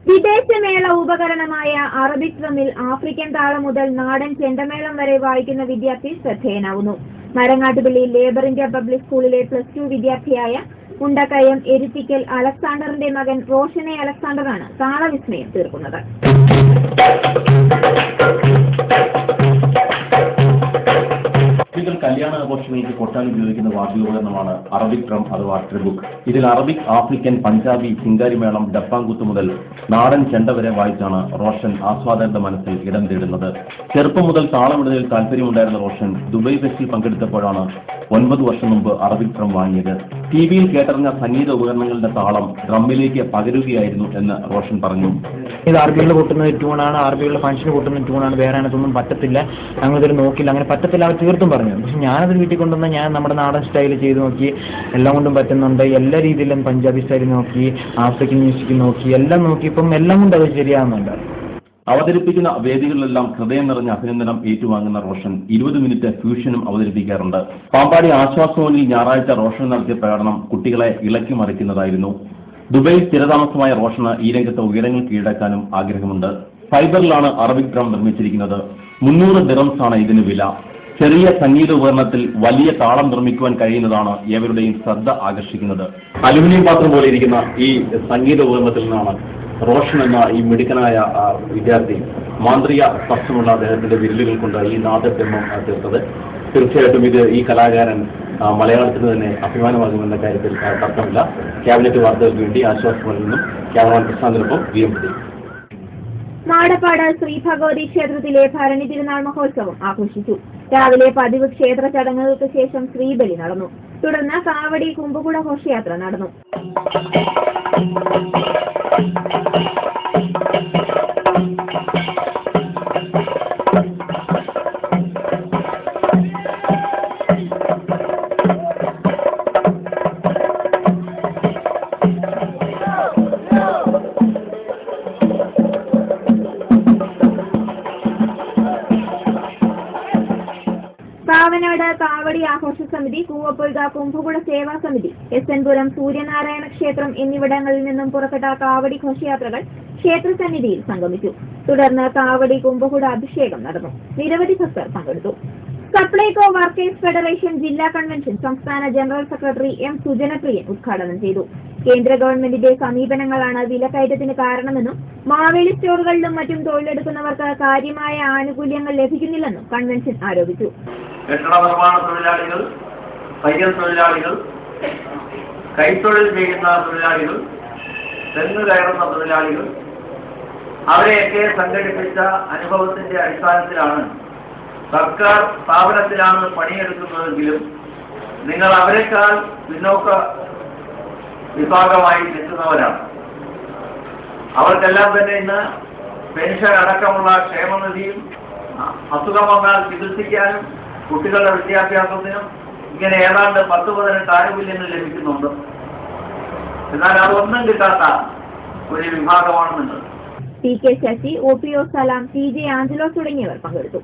വിദേശമേള ഉപകരണമായ Arabic ഡ്രമ്മിൽ African താളം മുതൽ നാടൻ ചെണ്ടമേളം വരെ വായിക്കുന്ന വിദ്യാർത്ഥി ശ്രദ്ധേയനാവുന്നു. മരങ്ങാട്ടുപള്ളി ലേബർ ഇന്ത്യ പബ്ലിക് സ്കൂളിലെ +2 വിദ്യാർത്ഥിയായ മുണ്ടക്കയം എരുത്തിക്കൽ അലക്സാണ്ടറിന്റെ മകൻ റോഷനെ അലക്സാണ്ടറാണ് താളവിസ്മയം തീർക്കുന്നത്. കല്യാണ ആഘോഷങ്ങൾക്ക് കൊട്ടാൻ ഉപയോഗിക്കുന്ന വാദ്യോപകരണമാണ് അറബിക് ഡ്രം അഥവാ ട്രിബുക്ക്. ഇതിൽ അറബിക്, ആഫ്രിക്കൻ, പഞ്ചാബി, ചിങ്കാരിമേളം, ഡപ്പാങ്കുത്ത് മുതൽ നാടൻ ചെണ്ട വരെ വായിച്ചാണ് റോഷൻ ആസ്വാദകരുടെ മനസ്സിൽ ഇടം തേടുന്നത്. ചെറുപ്പം മുതൽ താളമിടുന്നതിൽ താല്പര്യമുണ്ടായിരുന്ന റോഷൻ ദുബായ് ഫെസ്റ്റിൽ പങ്കെടുത്തപ്പോഴാണ് 9 വർഷം മുമ്പ് അറബിക് ഡ്രം വാങ്ങിയത്. ടിവിയിൽ കേട്ടറിഞ്ഞ സംഗീത ഉപകരണങ്ങളുടെ താളം ഡ്രമ്മിലേക്ക് പകരുകയായിരുന്നു എന്ന് റോഷൻ പറഞ്ഞു. ഇത് അറബികളിൽ കൂട്ടുന്ന ട്യൂണാണ്, അറബികളിലെ ഫംഗ്ഷന് കൂട്ടുന്ന ട്യൂണാണ്, വേറെ അതൊന്നും പറ്റത്തില്ല, ഞങ്ങളിതൊരു നോക്കില്ല, അങ്ങനെ പറ്റത്തില്ല അവർ തീർത്തും പറഞ്ഞു. പക്ഷെ ഞാനത് വീട്ടിൽ കൊണ്ടുവന്ന് ഞാൻ നമ്മുടെ നാടൻ സ്റ്റൈൽ ചെയ്ത് നോക്കി, എല്ലാം കൊണ്ടും പറ്റുന്നുണ്ട്. എല്ലാ രീതിയിലും പഞ്ചാബി സ്റ്റൈൽ നോക്കി, ആഫ്രിക്കൻ മ്യൂസിക് നോക്കി, എല്ലാം നോക്കിയപ്പം എല്ലാം കൊണ്ട് അത് ശരിയാകുന്നുണ്ട്. അവതരിപ്പിക്കുന്ന വേദികളിലെല്ലാം ഹൃദയം നിറഞ്ഞ അഭിനന്ദനം ഏറ്റുവാങ്ങുന്ന റോഷൻ 20 മിനിറ്റ് ഫ്യൂഷനും അവതരിപ്പിക്കാറുണ്ട്. പാമ്പാടി ആശ്വാസഭവനിൽ ഞായറാഴ്ച റോഷൻ നടത്തിയ പ്രകടനം കുട്ടികളെ ഇളക്കി മറിക്കുന്നതായിരുന്നു. ദുബൈയിൽ സ്ഥിരതാമസമായ റോഷന് ഈ രംഗത്ത് ഉയരങ്ങൾ കീഴടക്കാനും ആഗ്രഹമുണ്ട്. ഫൈബറിലാണ് അറബിക് ഡ്രം നിർമ്മിച്ചിരിക്കുന്നത്. 300 ദിറംസാണ് ഇതിന് വില. ചെറിയ സംഗീത ഉപകരണത്തിൽ വലിയ താളം നിർമ്മിക്കുവാൻ കഴിയുന്നതാണ് ഏവരുടെയും ശ്രദ്ധ ആകർഷിക്കുന്നത്. അലുമിനിയം പാത്രം പോലെ ഇരിക്കുന്ന ഈ സംഗീത ഉപകരണത്തിൽ നിന്നാണ് റോഷൻ എന്ന ഈ മിടുക്കനായ വിദ്യാർത്ഥി മാന്ത്രിക സ്പർശമുള്ള അദ്ദേഹത്തിന്റെ വിരലുകൾ കൊണ്ട് ഈ നാദബ്രഹ്മം തീർത്തത്. തീർച്ചയായിട്ടും ഇത് ഈ കലാകാരൻ മലയാളത്തിന് തന്നെ അഭിമാനമാകുമെന്ന കാര്യത്തിൽ തർക്കമില്ല. ക്യാബിനറ്റ് വാർത്തകൾക്ക് വേണ്ടി ആശ്വാസത്തിൽ നിന്നും ക്യാമറമാൻ പ്രശാന്തിനൊപ്പം VM. മാടപ്പാട് ശ്രീ ഭഗവതി ക്ഷേത്രത്തിലെ ഭരണി തിരുനാൾ മഹോത്സവം ആഘോഷിച്ചു. രാവിലെ പതിവ് ക്ഷേത്ര ചടങ്ങുകൾക്ക് ശേഷം ശ്രീബലി നടന്നു. തുടർന്ന് കാവടി കുംഭകുട ഘോഷയാത്ര നടന്നു. കാവനാട് കാവടി ആഘോഷ സമിതി, കൂവപ്പൊയ്ക കുംഭകുട സേവാ സമിതി, SN പുരം സൂര്യനാരായണ ക്ഷേത്രം എന്നിവിടങ്ങളിൽ നിന്നും പുറപ്പെട്ട കാവടി ഘോഷയാത്രകൾ ക്ഷേത്രസന്നിധിയിൽ സംഗമിച്ചു. തുടർന്ന് കാവടി കുംഭകുട അഭിഷേകം നടന്നു. നിരവധി ഭക്തർ പങ്കെടുത്തു. സപ്ലൈകോ വർക്കേഴ്സ് ഫെഡറേഷൻ ജില്ലാ കൺവെൻഷൻ സംസ്ഥാന ജനറൽ സെക്രട്ടറി M. സുജനപ്രിയൻ ഉദ്ഘാടനം ചെയ്തു. കേന്ദ്ര ഗവൺമെന്റിന്റെ സമീപനങ്ങളാണ് വിലക്കയറ്റത്തിന് കാരണമെന്നും മാവേലി സ്റ്റോറുകളിലും മറ്റും തൊഴിലെടുക്കുന്നവർക്ക് കാര്യമായ ആനുകൂല്യങ്ങൾ ലഭിക്കുന്നില്ലെന്നും കൺവെൻഷൻ ആരോപിച്ചു. കെട്ടിട നിർമ്മാണ തൊഴിലാളികൾ, തയ്യൽ തൊഴിലാളികൾ, കൈത്തൊഴിൽ ചെയ്യുന്ന തൊഴിലാളികൾ, തെങ്ങ് കയറുന്ന തൊഴിലാളികൾ, അവരെയൊക്കെ സംഘടിപ്പിച്ച അനുഭവത്തിന്റെ അടിസ്ഥാനത്തിലാണ് സർക്കാർ സ്ഥാപനത്തിലാണ് പണിയെടുക്കുന്നതെങ്കിലും നിങ്ങൾ അവരെക്കാൾ പിന്നോക്ക വിഭാഗമായി നിൽക്കുന്നവരാണ്. അവർക്കെല്ലാം തന്നെ ഇന്ന് പെൻഷൻ അടക്കമുള്ള ക്ഷേമനിധിയും അസുഖം വന്നാൽ ചികിത്സിക്കാനും കുട്ടികളുടെ വിദ്യാഭ്യാസത്തിനും ഇങ്ങനെ ഏതാണ്ട് 10-18 ആനുകൂല്യങ്ങൾ ലഭിക്കുന്നുണ്ട്. എന്നാൽ അതൊന്നും കിട്ടാത്ത ഒരു വിഭാഗമാണെന്നുണ്ട്. TK ശശി, OPO സലാം, TJ ആഞ്ചലോസ് തുടങ്ങിയവർ പങ്കെടുത്തു.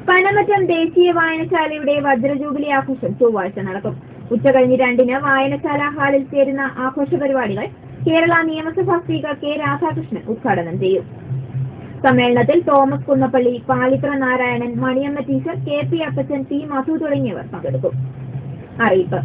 പനമറ്റം ദേശീയ വായനശാലയുടെ വജ്രജൂബിലി ആഘോഷം ചൊവ്വാഴ്ച നടക്കും. ഉച്ചകഴിഞ്ഞ് 2-ന് വായനശാല ഹാളിൽ ചേരുന്ന ആഘോഷ പരിപാടികൾ കേരള നിയമസഭാ സ്പീക്കർ K. രാധാകൃഷ്ണൻ ഉദ്ഘാടനം ചെയ്യും. സമ്മേളനത്തിൽ Thomas Kunnappally, Palithra Narayanan, Maniyamma teacher, KP Appachan, P. Madhu തുടങ്ങിയവർ പങ്കെടുക്കും. അറിയിപ്പ്.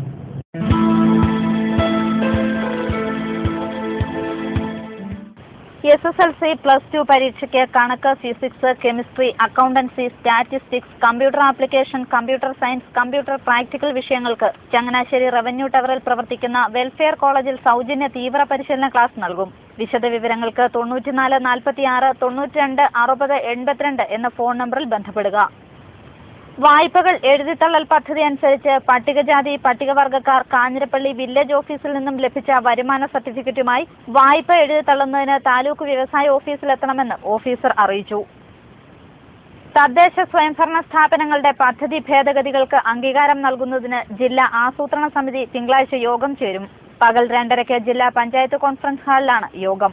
SSLC +2 പരീക്ഷയ്ക്ക് കണക്ക്, physics, chemistry, accountancy, statistics, computer application, computer science, computer practical വിഷയങ്ങൾക്ക് ചങ്ങനാശ്ശേരി റവന്യൂ ടവറിൽ പ്രവർത്തിക്കുന്ന വെൽഫെയർ കോളേജിൽ സൗജന്യ തീവ്ര പരിശീലന ക്ലാസ് നൽകും. വിശദവിവരങ്ങൾക്ക് 94 46 92 60 82 എന്ന ഫോൺ നമ്പറിൽ ബന്ധപ്പെടുക. വായ്പകൾ എഴുതിത്തള്ളൽ പദ്ധതി അനുസരിച്ച് പട്ടികജാതി പട്ടികവർഗക്കാർ കാഞ്ഞിരപ്പള്ളി വില്ലേജ് ഓഫീസിൽ നിന്നും ലഭിച്ച വരുമാന സർട്ടിഫിക്കറ്റുമായി വായ്പ എഴുതിത്തള്ളുന്നതിന് താലൂക്ക് വ്യവസായ ഓഫീസിലെത്തണമെന്ന് ഓഫീസർ അറിയിച്ചു. തദ്ദേശ സ്വയംഭരണ സ്ഥാപനങ്ങളുടെ പദ്ധതി ഭേദഗതികൾക്ക് അംഗീകാരം നൽകുന്നതിന് ജില്ലാ ആസൂത്രണ സമിതി തിങ്കളാഴ്ച യോഗം ചേരും. പകൽ 2:30 ജില്ലാ പഞ്ചായത്ത് കോൺഫറൻസ് ഹാളിലാണ് യോഗം.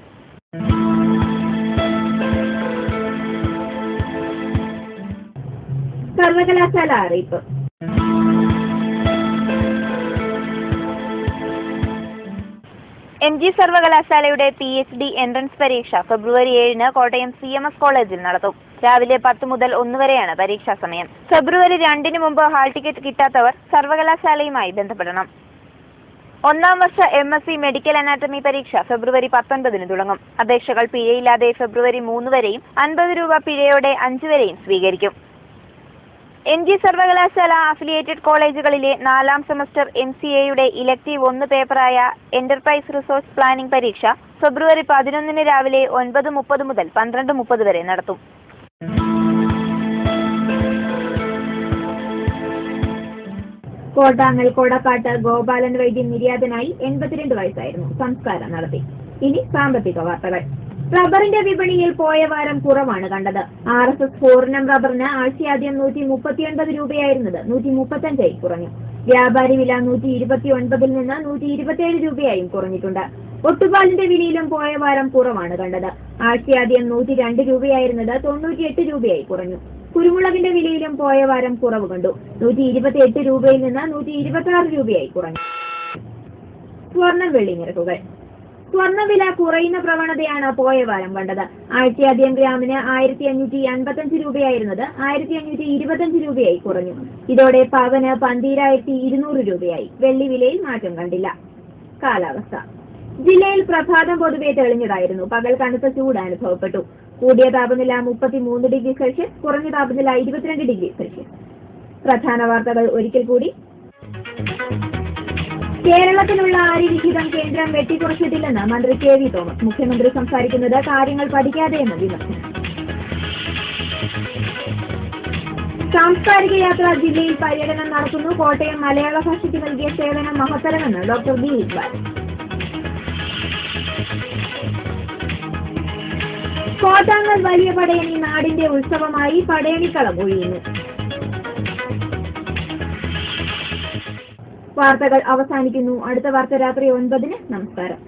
സർവകലാശാല അറിയിപ്പ്. MG സർവകലാശാലയുടെ PhD എൻട്രൻസ് പരീക്ഷ ഫെബ്രുവരി 7-ന് കോട്ടയം CMS കോളേജിൽ നടത്തും. രാവിലെ 10 മുതൽ 1 വരെയാണ് പരീക്ഷാ സമയം. ഫെബ്രുവരി 2-ന് മുമ്പ് ഹാൾ ടിക്കറ്റ് കിട്ടാത്തവർ സർവകലാശാലയുമായി ബന്ധപ്പെടണം. ഒന്നാം വർഷ MSc മെഡിക്കൽ അനാറ്റമി പരീക്ഷ ഫെബ്രുവരി 19-ന് തുടങ്ങും. അപേക്ഷകൾ പിഴയില്ലാതെ ഫെബ്രുവരി 3 വരെയും 50 രൂപ പിഴയോടെ 5 വരെയും സ്വീകരിക്കും. MG സർവകലാശാല അഫിലിയേറ്റഡ് കോളേജുകളിലെ 4ാം സെമസ്റ്റർ MCAയുടെ ഇലക്ടീവ് 1 പേപ്പറായ എന്റർപ്രൈസ് റിസോഴ്സ് പ്ലാനിംഗ് പരീക്ഷ ഫെബ്രുവരി 11-ന് രാവിലെ 9:30 മുതൽ 12:30 വരെ നടത്തും. കോട്ടാങ്ങൽ കോടക്കാട്ട് ഗോപാലൻ വൈദ്യൻ നിര്യാതനായി 82 വയസ്സായിരുന്നു. സംസ്കാരം നടത്തി. ഇനി സാമ്പത്തിക വാർത്തകൾ. റബ്ബറിന്റെ വിപണിയിൽ പോയ വാരം കുറവാണ് കണ്ടത്. RSS ഫോറിനം റബ്ബറിന് ആഴ്ചയാദ്യം 139 രൂപയായിരുന്നത് 135 കുറഞ്ഞു. വ്യാപാരി വില 129-ൽ നിന്ന് 127 രൂപയായും കുറഞ്ഞിട്ടുണ്ട്. ഒട്ടുപാലിന്റെ വിലയിലും പോയ വാരം കുറവാണ് കണ്ടത്. ആഴ്ചയാദ്യം 102 രൂപയായിരുന്നത് 98 രൂപയായി കുറഞ്ഞു. കുരുമുളകിന്റെ വിലയിലും പോയ വാരം കുറവ് കണ്ടു. 128 രൂപയിൽ നിന്ന് 126 രൂപയായി കുറഞ്ഞു. സ്വർണം വെള്ളി നിരക്കുകൾ. സ്വർണ്ണവില കുറയുന്ന പ്രവണതയാണ് പോയ വാരം കണ്ടത്. ആഴ്ചയാദ്യം ഗ്രാമിന് 1555 രൂപയായിരുന്നത് 1525 രൂപയായി കുറഞ്ഞു. ഇതോടെ പവന് 12,200 രൂപയായി. വെള്ളി വിലയിൽ മാറ്റം കണ്ടില്ല. കാലാവസ്ഥ. ജില്ലയിൽ പ്രഭാതം പൊതുവെ തെളിഞ്ഞതായിരുന്നു. പകൽ കനത്ത ചൂട് അനുഭവപ്പെട്ടു. കൂടിയ താപനില 33 ഡിഗ്രി സെൽഷ്യസ്, കുറഞ്ഞ താപനില 22 ഡിഗ്രി സെൽഷ്യസ്. പ്രധാന വാർത്തകൾ ഒരിക്കൽ കൂടി. കേരളത്തിലുള്ള അരിവിഹിതം കേന്ദ്രം വെട്ടിക്കുറച്ചിട്ടില്ലെന്ന് മന്ത്രി KV തോമസ്. മുഖ്യമന്ത്രി സംസാരിക്കുന്നത് കാര്യങ്ങൾ പഠിക്കാതെയെന്ന് വിമർശനം. സാംസ്കാരിക യാത്ര ജില്ലയിൽ പര്യടനം നടത്തുന്നു. കോട്ടയം മലയാള ഭാഷയ്ക്ക് നൽകിയ സേവനം മഹത്തരമെന്ന് ഡോക്ടർ B. ഇക്ബാൽ. കോട്ടാങ്ങൽ വലിയ പടയണി നാടിന്റെ ഉത്സവമായി പടയണിക്കളം ഒഴിയുന്നു. വാർത്തകൾ അവസാനിക്കുന്നു. അടുത്ത വാർത്ത രാത്രി 9-ന്. നമസ്കാരം.